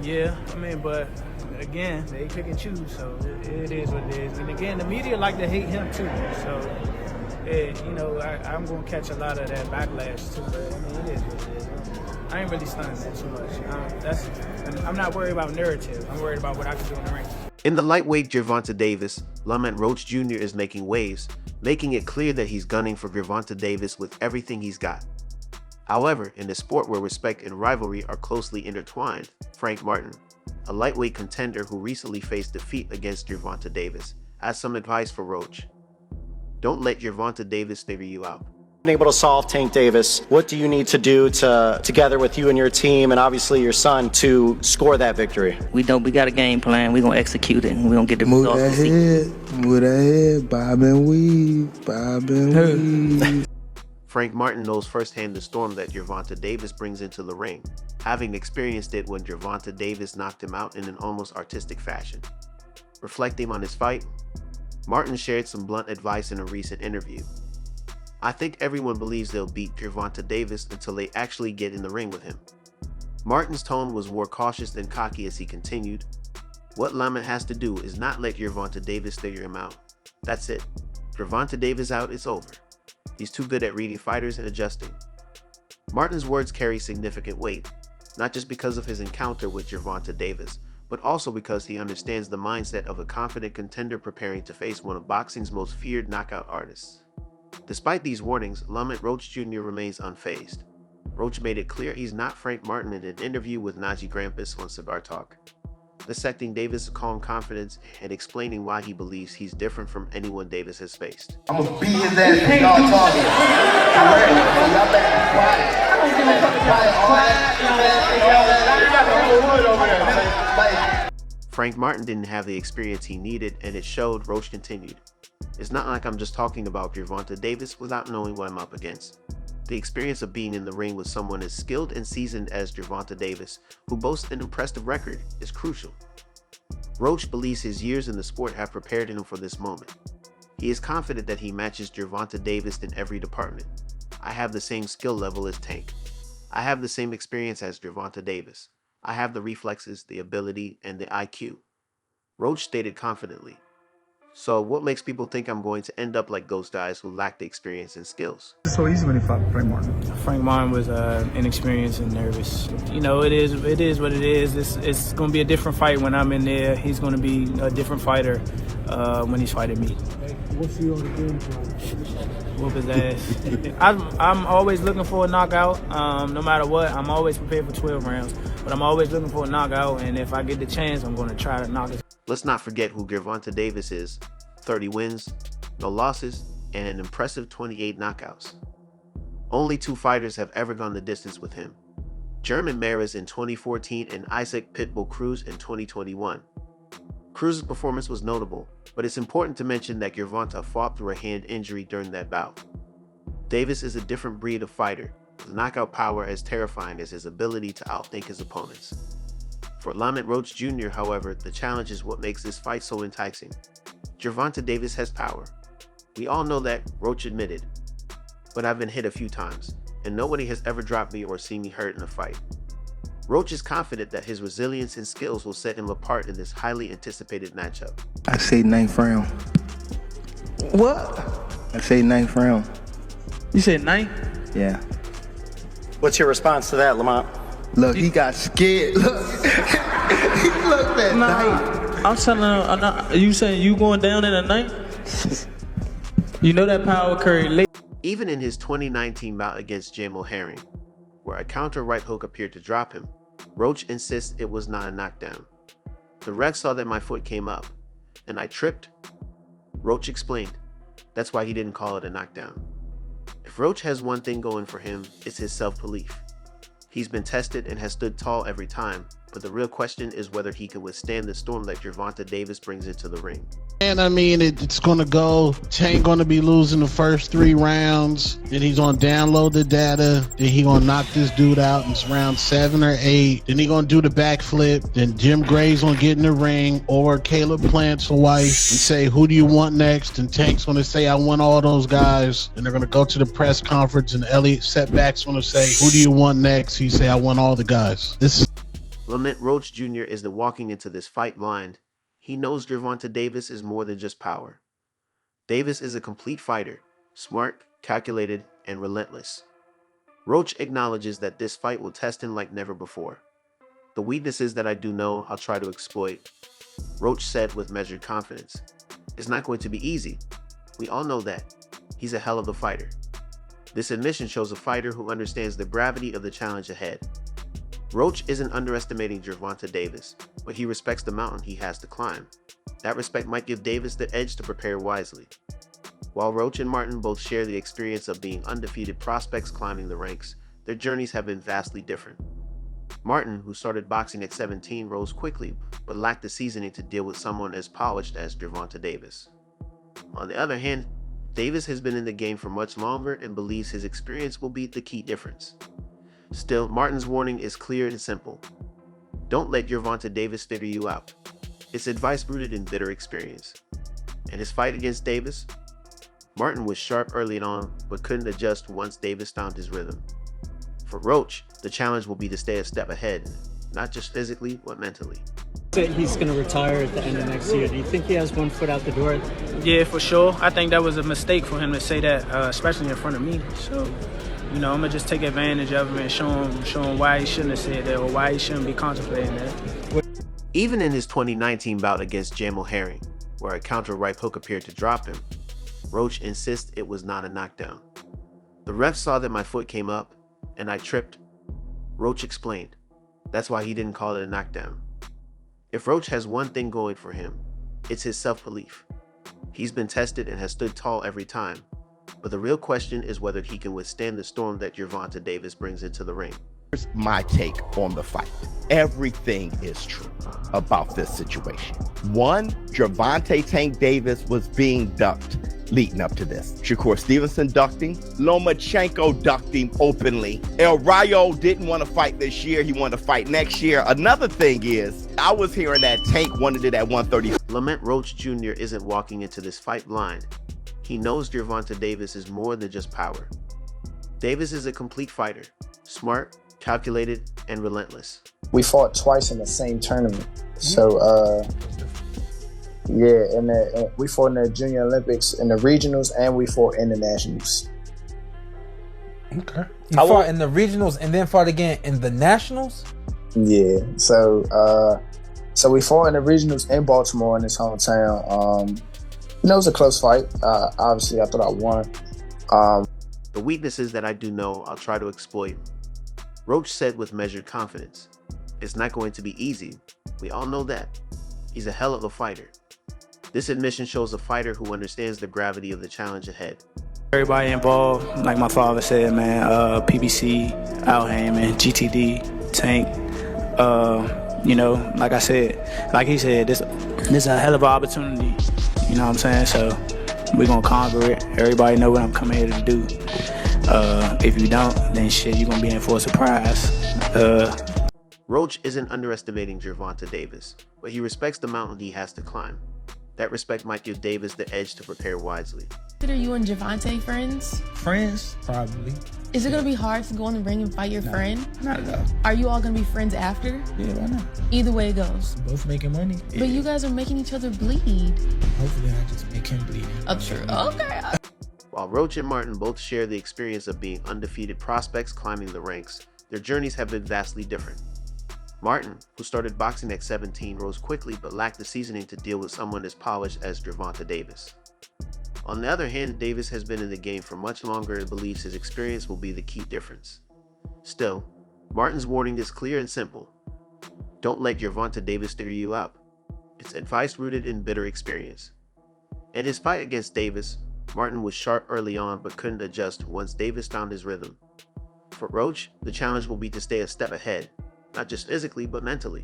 Yeah. I mean, but again, they pick and choose, so it is what it is. And again, the media like to hate him too, so I'm gonna catch a lot of that backlash too. But I mean, it is what it is. I ain't really stunned that too much. I'm not worried about narrative. I'm worried about what I can do in the ring. In the lightweight Gervonta Davis, Lamont Roach Jr. is making waves, making it clear that he's gunning for Gervonta Davis with everything he's got. However, in a sport where respect and rivalry are closely intertwined, Frank Martin, a lightweight contender who recently faced defeat against Gervonta Davis, has some advice for Roach. Don't let Gervonta Davis figure you out. Able to solve Tank Davis, what do you need to do together with you and your team and obviously your son to score that victory? We got a game plan. We're going to execute it and we're going to get the results. Move that head, bob and weave. Frank Martin knows firsthand the storm that Gervonta Davis brings into the ring, having experienced it when Gervonta Davis knocked him out in an almost artistic fashion. Reflecting on his fight, Martin shared some blunt advice in a recent interview. I think everyone believes they'll beat Gervonta Davis until they actually get in the ring with him. Martin's tone was more cautious than cocky as he continued. What Lamont has to do is not let Gervonta Davis figure him out. That's it. Gervonta Davis out, it's over. He's too good at reading fighters and adjusting. Martin's words carry significant weight, not just because of his encounter with Gervonta Davis, but also because he understands the mindset of a confident contender preparing to face one of boxing's most feared knockout artists. Despite these warnings, Lamont Roach Jr. remains unfazed. Roach made it clear he's not Frank Martin in an interview with Najee Grampus on Cigar Talk, dissecting Davis' calm confidence and explaining why he believes he's different from anyone Davis has faced. I'm gonna beat his ass for y'all talking. Y'all better be quiet. Frank Martin didn't have the experience he needed, and it showed. Roach continued. It's not like I'm just talking about Gervonta Davis without knowing what I'm up against. The experience of being in the ring with someone as skilled and seasoned as Gervonta Davis, who boasts an impressive record, is crucial. Roach believes his years in the sport have prepared him for this moment. He is confident that he matches Gervonta Davis in every department. I have the same skill level as Tank. I have the same experience as Gervonta Davis. I have the reflexes, the ability, and the IQ. Roach stated confidently. So what makes people think I'm going to end up like those guys who lack the experience and skills? So easy when he fought Frank Martin. Frank Martin was inexperienced and nervous. You know, it is what it is. It's going to be a different fight when I'm in there. He's going to be a different fighter when he's fighting me. What's he on the game plan? Whoop his ass. I'm always looking for a knockout. No matter what, I'm always prepared for 12 rounds. But I'm always looking for a knockout, and if I get the chance, I'm going to try to knock it. Let's not forget who Gervonta Davis is. 30 wins, no losses, and an impressive 28 knockouts. Only 2 fighters have ever gone the distance with him. German Mares in 2014 and Isaac Pitbull Cruz in 2021. Cruz's performance was notable, but it's important to mention that Gervonta fought through a hand injury during that bout. Davis is a different breed of fighter, with knockout power as terrifying as his ability to outthink his opponents. For Lamont Roach Jr., however, the challenge is what makes this fight so enticing. Gervonta Davis has power. We all know that, Roach admitted. But I've been hit a few times, and nobody has ever dropped me or seen me hurt in a fight. Roach is confident that his resilience and skills will set him apart in this highly anticipated matchup. I say 9th round. What? I say 9th round. You said 9th? Yeah. What's your response to that, Lamont? Look, he got scared. Look. He looked at night. I'm telling him, you saying you going down in a night? You know that power curry late. Even in his 2019 bout against Jamel Herring, where a counter right hook appeared to drop him, Roach insists it was not a knockdown. The ref saw that my foot came up, and I tripped. Roach explained. That's why he didn't call it a knockdown. If Roach has one thing going for him, it's his self-belief. He's been tested and has stood tall every time, but the real question is whether he can withstand the storm that Gervonta Davis brings into the ring. And I mean, it's going to go. Tank going to be losing the first 3 rounds. Then he's going to download the data. Then he going to knock this dude out in round 7 or 8. Then he going to do the backflip. Then Jim Gray's going to get in the ring, or Caleb Plant's wife, and say, who do you want next? And Tank's going to say, I want all those guys. And they're going to go to the press conference, and Elliot Setback's going to say, who do you want next? He say, I want all the guys. Lamont Roach Jr. isn't walking into this fight blind. He knows Gervonta Davis is more than just power. Davis is a complete fighter, smart, calculated, and relentless. Roach acknowledges that this fight will test him like never before. The weaknesses that I do know, I'll try to exploit, Roach said with measured confidence. It's not going to be easy. We all know that. He's a hell of a fighter. This admission shows a fighter who understands the gravity of the challenge ahead. Roach isn't underestimating Gervonta Davis, but he respects the mountain he has to climb. That respect might give Davis the edge to prepare wisely. While Roach and Martin both share the experience of being undefeated prospects climbing the ranks, their journeys have been vastly different. Martin, who started boxing at 17, rose quickly, but lacked the seasoning to deal with someone as polished as Gervonta Davis. On the other hand, Davis has been in the game for much longer and believes his experience will be the key difference. Still, Martin's warning is clear and simple. Don't let Gervonta Davis figure you out. It's advice rooted in bitter experience. In his fight against Davis, Martin was sharp early on, but couldn't adjust once Davis found his rhythm. For Roach, the challenge will be to stay a step ahead, not just physically, but mentally. He's going to retire at the end of next year. Do you think he has one foot out the door? Yeah, for sure. I think that was a mistake for him to say that, especially in front of me. So, I'm going to just take advantage of him and show him why he shouldn't have said that or why he shouldn't be contemplating that. Even in his 2019 bout against Jamel Herring, where a counter right hook appeared to drop him, Roach insists it was not a knockdown. The ref saw that my foot came up, and I tripped. Roach explained. That's why he didn't call it a knockdown. If Roach has one thing going for him, it's his self-belief. He's been tested and has stood tall every time, but the real question is whether he can withstand the storm that Gervonta Davis brings into the ring. Here's my take on the fight. Everything is true about this situation. One, Gervonta Tank Davis was being ducked leading up to this. Shakur Stevenson ducked him. Lomachenko ducked him openly. El Rayo didn't want to fight this year. He wanted to fight next year. Another thing is, I was hearing that Tank wanted it at 130. Lamont Roach Jr. isn't walking into this fight blind. He knows Gervonta Davis is more than just power. Davis is a complete fighter, smart, calculated, and relentless. We fought twice in the same tournament. So, yeah, and we fought in the Junior Olympics, in the regionals, and we fought in the nationals. Okay. You fought in the regionals and then fought again in the nationals? Yeah. So, we fought in the regionals in Baltimore, in his hometown. It was a close fight. Obviously, I thought I won. The weaknesses that I do know, I'll try to exploit. Roach said with measured confidence. It's not going to be easy. We all know that. He's a hell of a fighter. This admission shows a fighter who understands the gravity of the challenge ahead. Everybody involved, like my father said, man, PBC, Al Heyman, GTD, Tank, like I said, like he said, this is a hell of an opportunity, you know what I'm saying? So we're going to conquer it. Everybody know what I'm coming here to do. If you don't, then shit, you're going to be in for a surprise. Roach isn't underestimating Gervonta Davis, but he respects the mountain he has to climb. That respect might give Davis the edge to prepare wisely. Are you and Gervonta friends? Friends? Probably. Is it going to be hard to go in the ring and fight your friend? Not at all. Are you all going to be friends after? Yeah, why not? Either way it goes. Both making money. But you guys are making each other bleed. Hopefully I just make him bleed. Oh, true. Okay. While Roach and Martin both share the experience of being undefeated prospects climbing the ranks, their journeys have been vastly different. Martin, who started boxing at 17, rose quickly but lacked the seasoning to deal with someone as polished as Gervonta Davis. On the other hand, Davis has been in the game for much longer and believes his experience will be the key difference. Still, Martin's warning is clear and simple. Don't let Gervonta Davis figure you out. It's advice rooted in bitter experience. In his fight against Davis, Martin was sharp early on but couldn't adjust once Davis found his rhythm. For Roach, the challenge will be to stay a step ahead, not just physically but mentally.